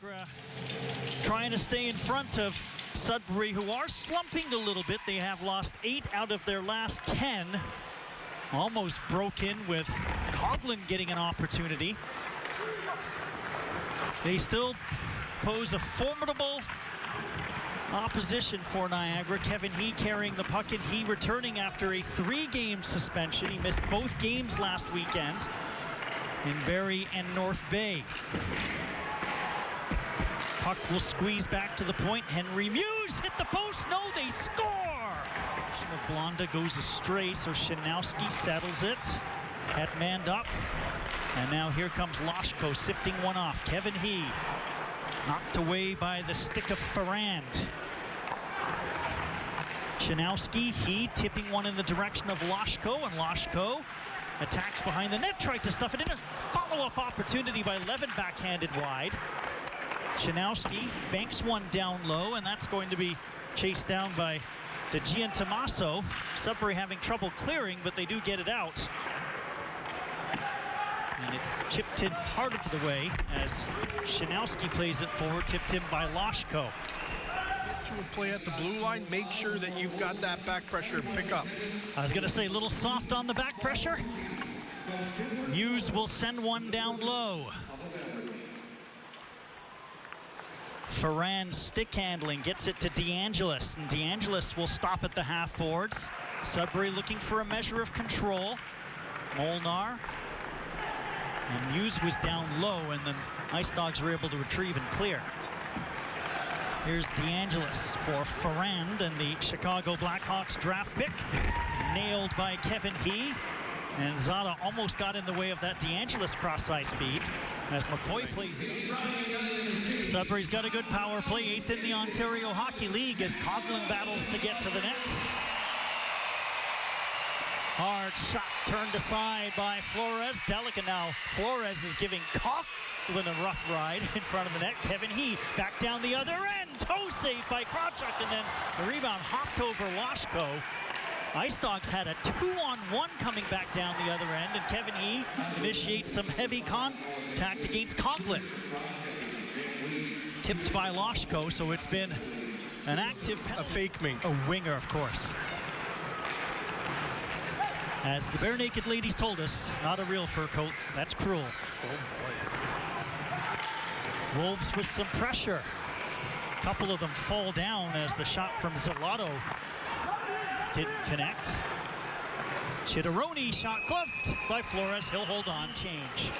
Niagara trying to stay in front of Sudbury, who are slumping a little bit. They have lost 8 out of their last 10. Almost broke in with Coughlin getting an opportunity. They still pose a formidable opposition for Niagara. Kevin He carrying the puck, and He returning after a 3-game suspension. He missed both games last weekend in Barrie and North Bay. Puck will squeeze back to the point. Henry Muse hit the post. No, they score! Blonda goes astray, so Shinowski settles it. Hetmanned up. And now here comes Loshko sifting one off. Kevin He knocked away by the stick of Ferrand. Shinowski, He tipping one in the direction of Loshko, and Loshko attacks behind the net, tried to stuff it in. A follow-up opportunity by Levin backhanded wide. Shinowski banks one down low, and that's going to be chased down by Tommaso. Sudbury having trouble clearing, but they do get it out. And it's chipped in part of the way as Shinowski plays it forward, tipped in by Loshko. You would play at the blue line, make sure that you've got that back pressure and pick up. I was going to say a little soft on the back pressure. Muse will send one down low. Ferrand stick handling, gets it to DeAngelis, and DeAngelis will stop at the half boards. Sudbury looking for a measure of control. Molnar. And Muse was down low, and the Ice Dogs were able to retrieve and clear. Here's DeAngelis for Ferrand, and the Chicago Blackhawks draft pick. Nailed by Kevin He. And Zada almost got in the way of that DeAngelis cross-ice feed as McCoy plays it. Sudbury's got a good power play, 8th in the Ontario Hockey League as Coughlin battles to get to the net. Hard shot turned aside by Flores. Delicate now. Flores is giving Coughlin a rough ride in front of the net. Kevin He back down the other end. Toe saved by Krawchuk, and then the rebound hopped over Loshko. Ice Dogs had a 2-on-1 coming back down the other end, and Kevin He initiates some heavy contact against Coughlin. Tipped by Loshko, so it's been an active penalty. A fake mink. A winger, of course. As the Bare Naked Ladies told us, not a real fur coat. That's cruel. Oh boy. Wolves with some pressure. A couple of them fall down as the shot from Zelato didn't connect. Chitteroni shot gloved by Flores. He'll hold on. Change.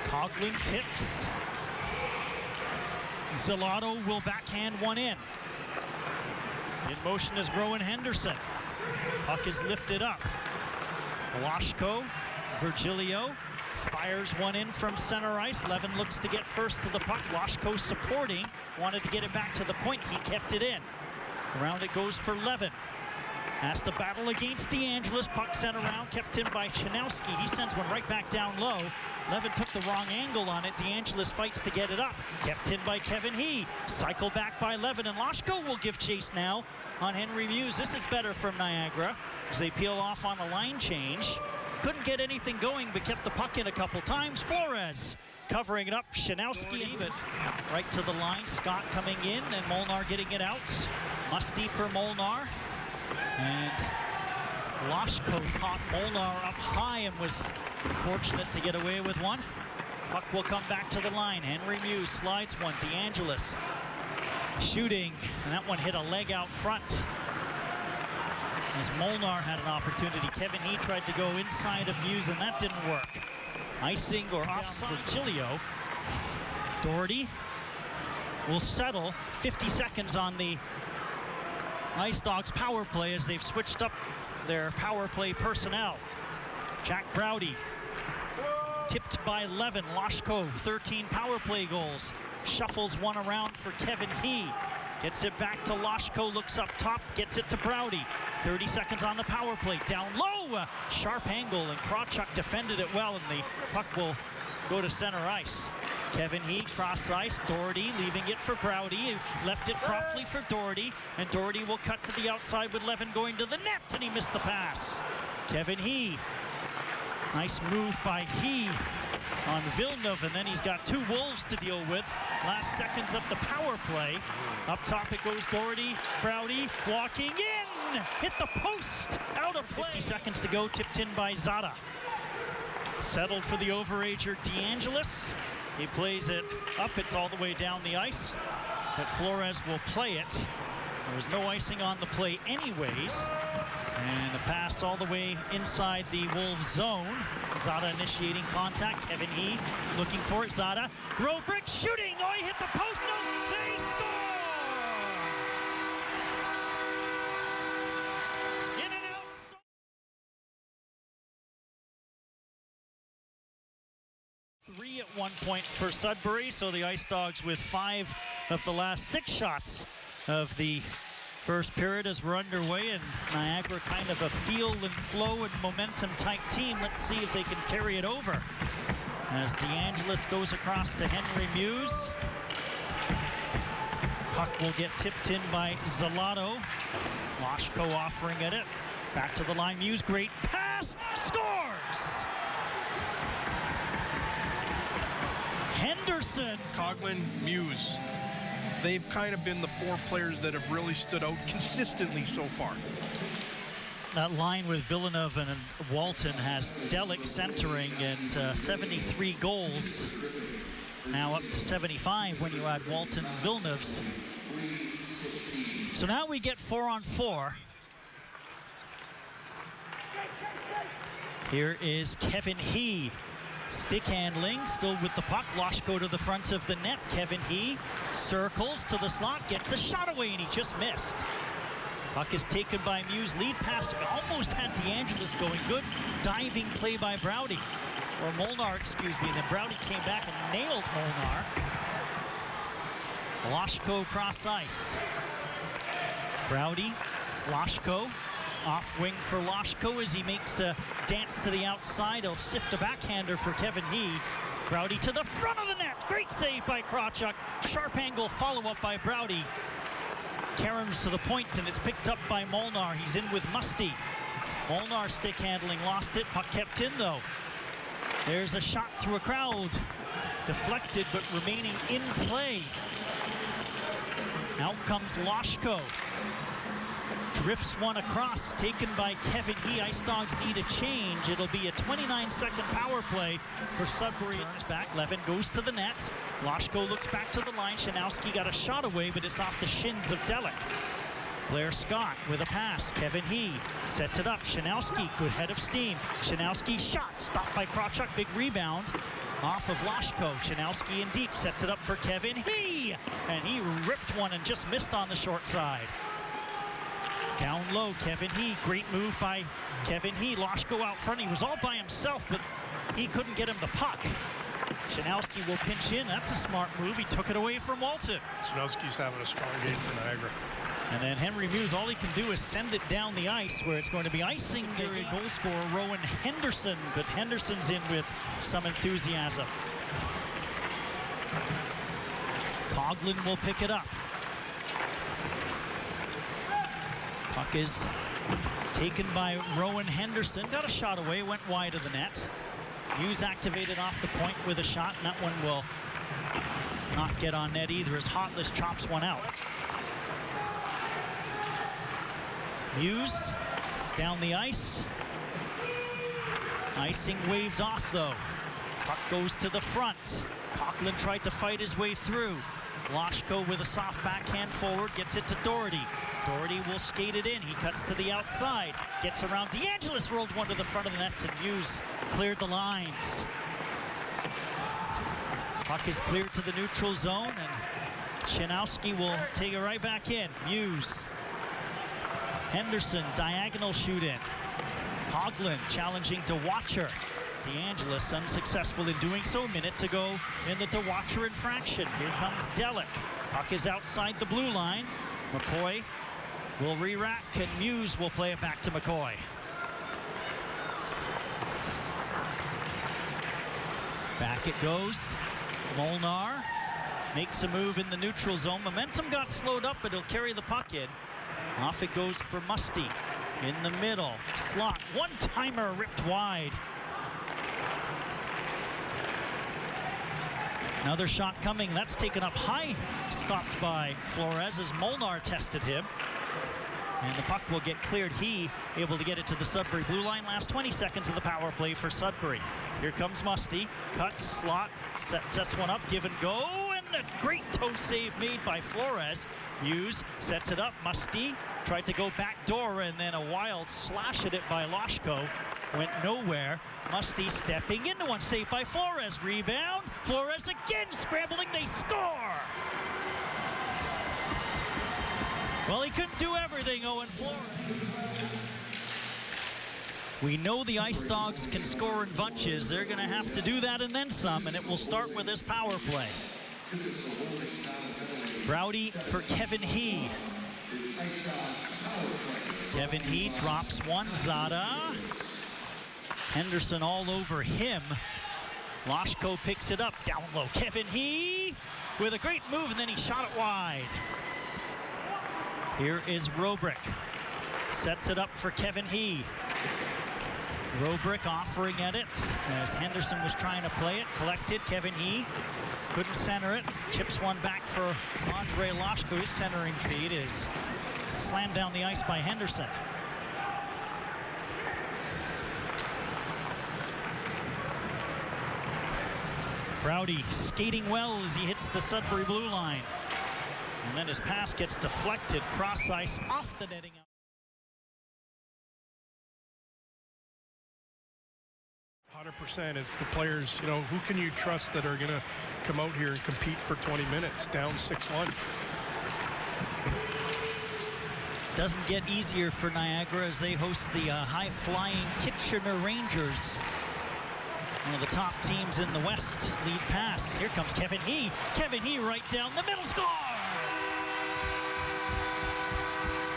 Coughlin tips. Zelato will backhand one in. In motion is Rowan Henderson. Puck is lifted up. Loshko, Virgilio fires one in from center ice. Levin looks to get first to the puck. Loshko supporting, wanted to get it back to the point. He kept it in. Around it goes for Levin. Has to battle against DeAngelis. Puck sent around, kept in by Shinowski. He sends one right back down low. Levin took the wrong angle on it. DeAngelis fights to get it up. Kept in by Kevin He. Cycle back by Levin, and Loshko will give chase now on Henry Muse. This is better from Niagara as they peel off on a line change. Couldn't get anything going, but kept the puck in a couple times. Flores covering it up. Shinowski, but right to the line. Scott coming in, and Molnar getting it out. Musty for Molnar. And Loshko caught Molnar up high and was fortunate to get away with one. Puck will come back to the line. Henry Muse slides one. DeAngelis shooting, and that one hit a leg out front. As Molnar had an opportunity, Kevin He tried to go inside of Muse, and that didn't work. Icing or offside for Chilio. Doherty will settle. 50 seconds on the Ice Dogs power play as they've switched up their power play personnel. Jack Browdy tipped by Levin. Loshko, 13 power play goals. Shuffles one around for Kevin He. Gets it back to Loshko, looks up top, gets it to Browdy. 30 seconds on the power play. Down low, sharp angle, and Krawchuk defended it well, and the puck will go to center ice. Kevin He, cross ice. Doherty leaving it for Browdy. Left it promptly for Doherty, and Doherty will cut to the outside with Levin going to the net, and he missed the pass. Kevin He. Nice move by He. on Villeneuve, and then he's got two Wolves to deal with. Last seconds of the power play. Up top it goes Doherty. Browdy walking in. Hit the post. Out of play. 50 seconds to go. Tipped in by Zada. Settled for the overager DeAngelis. He plays it up. It's all the way down the ice. But Flores will play it. There was no icing on the play anyways. And a pass all the way inside the Wolves zone. Zada initiating contact. Kevin He looking for it. Zada. Grobrick shooting. Oh, he hit the post. No, they score! In and out. 3 at one point for Sudbury. So the Ice Dogs with 5 of the last 6 shots of the first period as we're underway, and Niagara kind of a feel and flow and momentum type team. Let's see if they can carry it over. As DeAngelis goes across to Henry Muse. Puck will get tipped in by Zalato. Lashko offering at it. Back to the line, Muse, great pass, scores! Henderson. Coghlan, Muse. They've kind of been the 4 players that have really stood out consistently so far. That line with Villeneuve and Walton has Delic centering at 73 goals. Now up to 75 when you add Walton and Villeneuve's. So now we get 4-on-4. Here is Kevin He. Stick handling, still with the puck. Lashko to the front of the net. Kevin He circles to the slot, gets a shot away, and he just missed. Puck is taken by Muse. Lead pass almost had DeAngelis going. Good diving play by Browdy. Or Molnar, excuse me. And then Browdy came back and nailed Molnar. Lashko cross ice. Browdy, Lashko. Off wing for Lashko as he makes a dance to the outside. He'll sift a backhander for Kevin He. Browdy to the front of the net. Great save by Krawchuk. Sharp angle follow-up by Browdy. Karam's to the point, and it's picked up by Molnar. He's in with Musty. Molnar stick handling, lost it. Puck kept in, though. There's a shot through a crowd. Deflected, but remaining in play. Out comes Lashko. Drifts one across, taken by Kevin He. Ice Dogs need a change. It'll be a 29-second power play for Sudbury. Turns back, Levin goes to the net. Lashko looks back to the line. Shanowski got a shot away, but it's off the shins of Delic. Blair Scott with a pass. Kevin He sets it up. Shanowski, good head of steam. Shanowski shot, stopped by Krawchuk. Big rebound off of Lashko. Shanowski in deep, sets it up for Kevin He. And he ripped one and just missed on the short side. Down low, Kevin He. Great move by Kevin He. Lashko out front. He was all by himself, but he couldn't get him the puck. Shanowski will pinch in. That's a smart move. He took it away from Walton. Shanowski's having a strong game for Niagara. And then Henry Muse, all he can do is send it down the ice where it's going to be icing. Period goal scorer Rowan Henderson, but Henderson's in with some enthusiasm. Coghlan will pick it up. Puck is taken by Rowan Henderson. Got a shot away, went wide of the net. Muse activated off the point with a shot, and that one will not get on net either as Hotless chops one out. Muse down the ice. Icing waved off though. Puck goes to the front. Coghlan tried to fight his way through. Lashko with a soft backhand forward, gets it to Doherty. Doherty will skate it in. He cuts to the outside, gets around. DeAngelis rolled one to the front of the nets, and Muse cleared the lines. Puck is cleared to the neutral zone, and Shanowski will take it right back in. Muse. Henderson, diagonal shoot in. Coghlan challenging DeWatcher. DeAngelis unsuccessful in doing so. A minute to go in the DeWatcher infraction. Here comes Delic. Puck is outside the blue line. McCoy will re-rack, and Muse will play it back to McCoy. Back it goes. Molnar makes a move in the neutral zone. Momentum got slowed up, but he'll carry the puck in. Off it goes for Musty. In the middle, slot, one-timer ripped wide. Another shot coming. That's taken up high. Stopped by Flores as Molnar tested him. And the puck will get cleared. He able to get it to the Sudbury blue line. Last 20 seconds of the power play for Sudbury. Here comes Musty. Cuts, slot, sets one up, give and go. And a great toe save made by Flores. Hughes sets it up. Musty tried to go back door, and then a wild slash at it by Lashko. Went nowhere. Musty stepping into one. Saved by Flores. Rebound. Flores again scrambling. They score! Well, he couldn't do everything, Owen Flores. We know the Ice Dogs can score in bunches. They're going to have to do that and then some, and it will start with this power play. Browdy for Kevin He. Kevin He drops one. Zada. Henderson all over him. Lashko picks it up. Down low. Kevin He with a great move, and then he shot it wide. Here is Robrick. Sets it up for Kevin He. Robrick offering at it as Henderson was trying to play it. Collected. Kevin He couldn't center it. Chips one back for Andre Lashko. His centering feed is slammed down the ice by Henderson. Browdy skating well as he hits the Sudbury blue line. And then his pass gets deflected, cross ice, off the netting. 100%. It's the players, you know, who can you trust that are going to come out here and compete for 20 minutes, down 6-1. Doesn't get easier for Niagara as they host the high-flying Kitchener Rangers. One of the top teams in the West. Lead pass. Here comes Kevin He. Kevin He right down the middle. Score!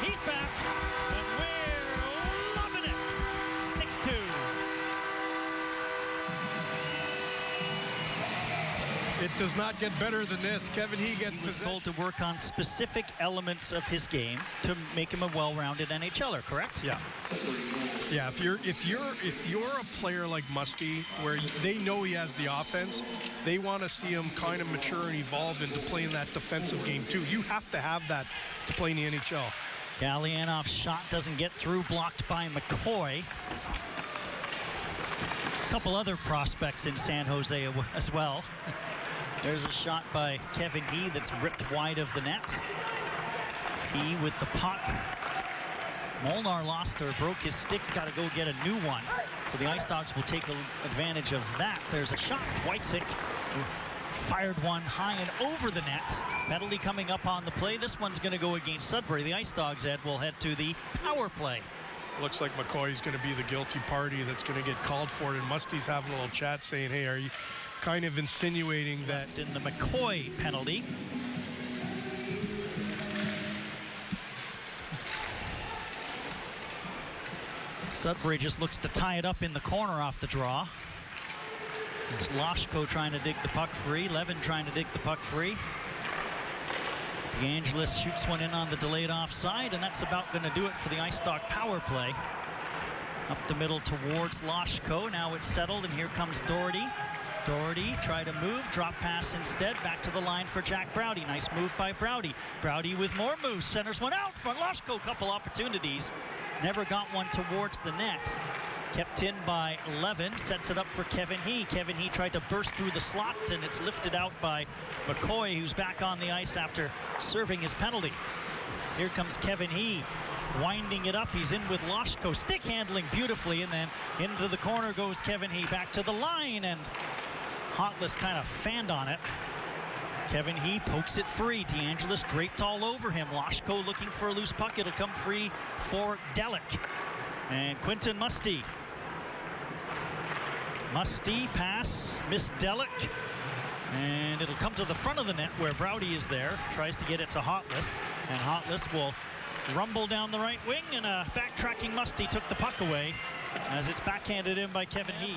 He's back, and we're loving it. 6-2. It does not get better than this. Kevin He gets told to work on specific elements of his game to make him a well-rounded NHLer, correct? Yeah. Yeah, if you're a player like Musty, where they know he has the offense, they want to see him kind of mature and evolve into playing that defensive game too. You have to have that to play in the NHL. Gallianoff's shot doesn't get through, blocked by McCoy. A couple other prospects in San Jose as well. There's a shot by Kevin He that's ripped wide of the net. He with the puck. Molnar lost or broke his stick. Got to go get a new one. So the Ice Dogs will take advantage of that. There's a shot. Wysick fired one high and over the net. Penalty coming up on the play. This one's going to go against Sudbury. The Ice Dogs, Ed, will head to the power play. Looks like McCoy's going to be the guilty party that's going to get called for it. And Musty's having a little chat saying, hey, are you kind of insinuating that in the McCoy penalty? Sudbury just looks to tie it up in the corner off the draw. There's Lashko trying to dig the puck free. Levin trying to dig the puck free. DeAngelis shoots one in on the delayed offside, and that's about going to do it for the Ice Dog power play. Up the middle towards Lashko. Now it's settled, and here comes Doherty. Doherty tried to move, drop pass instead, back to the line for Jack Browdy. Nice move by Browdy. Browdy with more moves, centers one out front. Lashko, couple opportunities. Never got one towards the net. Kept in by Levin, sets it up for Kevin He. Kevin He tried to burst through the slot, and it's lifted out by McCoy, who's back on the ice after serving his penalty. Here comes Kevin He, winding it up. He's in with Lashko, stick handling beautifully, and then into the corner goes Kevin He. Back to the line, and Hotless kind of fanned on it. Kevin He pokes it free. DeAngelis draped all over him. Lashko looking for a loose puck. It'll come free for Delic. And Quinton Musty. Musty pass, missed Delic. And it'll come to the front of the net where Browdy is there. Tries to get it to Hotless. And Hotless will rumble down the right wing. And backtracking Musty took the puck away as it's backhanded in by Kevin He.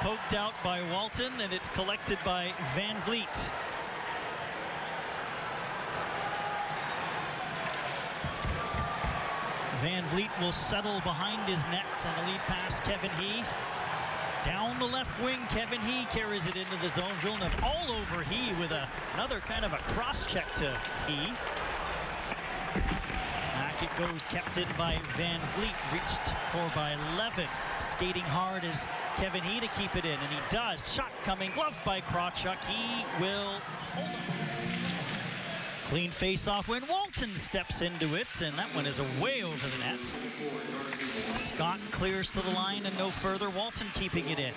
Poked out by Walton, and it's collected by Van Vliet. Van Vliet will settle behind his net, and the lead pass, Kevin He. Down the left wing, Kevin He carries it into the zone. Villeneuve all over He with another kind of a cross-check to He. Back it goes, kept in by Van Vliet, reached for by Levin. Skating hard is Kevin He to keep it in, and he does. Shot coming, glove by Krawchuk. He will hold on. Clean face-off when Walton steps into it, and that one is way over the net. Scott clears to the line and no further. Walton keeping it in.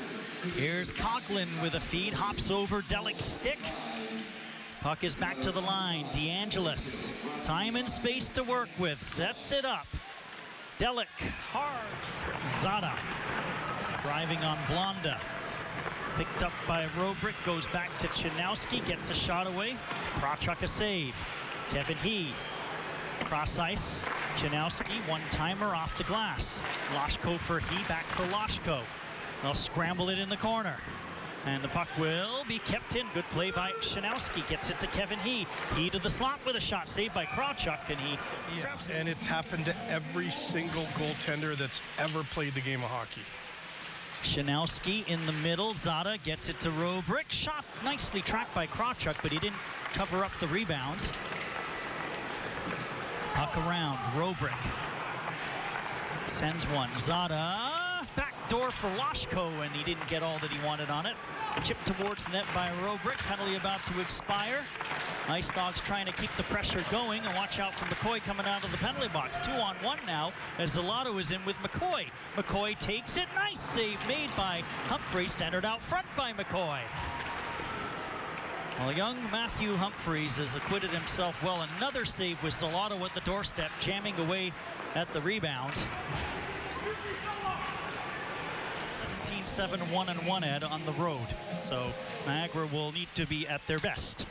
Here's Coughlin with a feed, hops over Delic's stick. Puck is back to the line. DeAngelis, time and space to work with, sets it up. Delic, hard. Zada, driving on Blonda. Picked up by Robrick, goes back to Chinowski, gets a shot away. Krawchuk a save. Kevin He, cross ice. Chinowski, one-timer off the glass. Loshko for He, back for Loshko. They'll scramble it in the corner. And the puck will be kept in. Good play by Chinowski. Gets it to Kevin He. He to the slot with a shot saved by Krawchuk, and he... Yeah, and it's happened to every single goaltender that's ever played the game of hockey. Chinowski in the middle. Zada gets it to Robrick. Shot nicely tracked by Krawchuk, but he didn't cover up the rebound. Puck around. Robrick sends one. Zada, back door for Loshko, and he didn't get all that he wanted on it. Chipped towards the net by Robrick. Penalty about to expire. Ice Dogs trying to keep the pressure going, and watch out for McCoy coming out of the penalty box. 2-on-1 now as Zalato is in with McCoy. McCoy takes it. Nice save made by Humphreys, centered out front by McCoy. Well, young Matthew Humphreys has acquitted himself well. Another save with Zalato at the doorstep, jamming away at the rebound. 17-7, 1-1 Ed on the road. So Niagara will need to be at their best.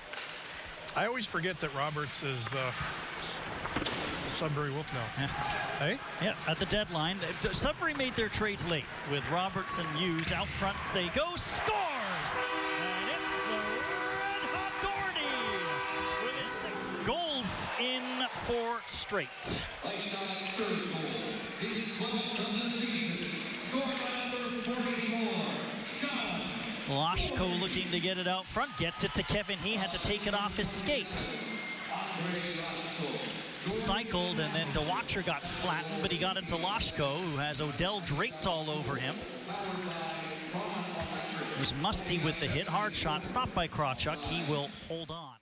I always forget that Roberts is Sudbury Wolf now. Yeah. Hey? Yeah, at the deadline. Sudbury made their trades late with Roberts and Hughes. Out front they go. Scores! And it's the Red Hot Doherty with his 6 goals in 4 straight. Loshko looking to get it out front, gets it to Kevin He, had to take it off his skate. Cycled, and then DeWatcher got flattened, but he got into Loshko, who has Odell draped all over him. It was Musty with the hit, hard shot, stopped by Krawchuk. He will hold on.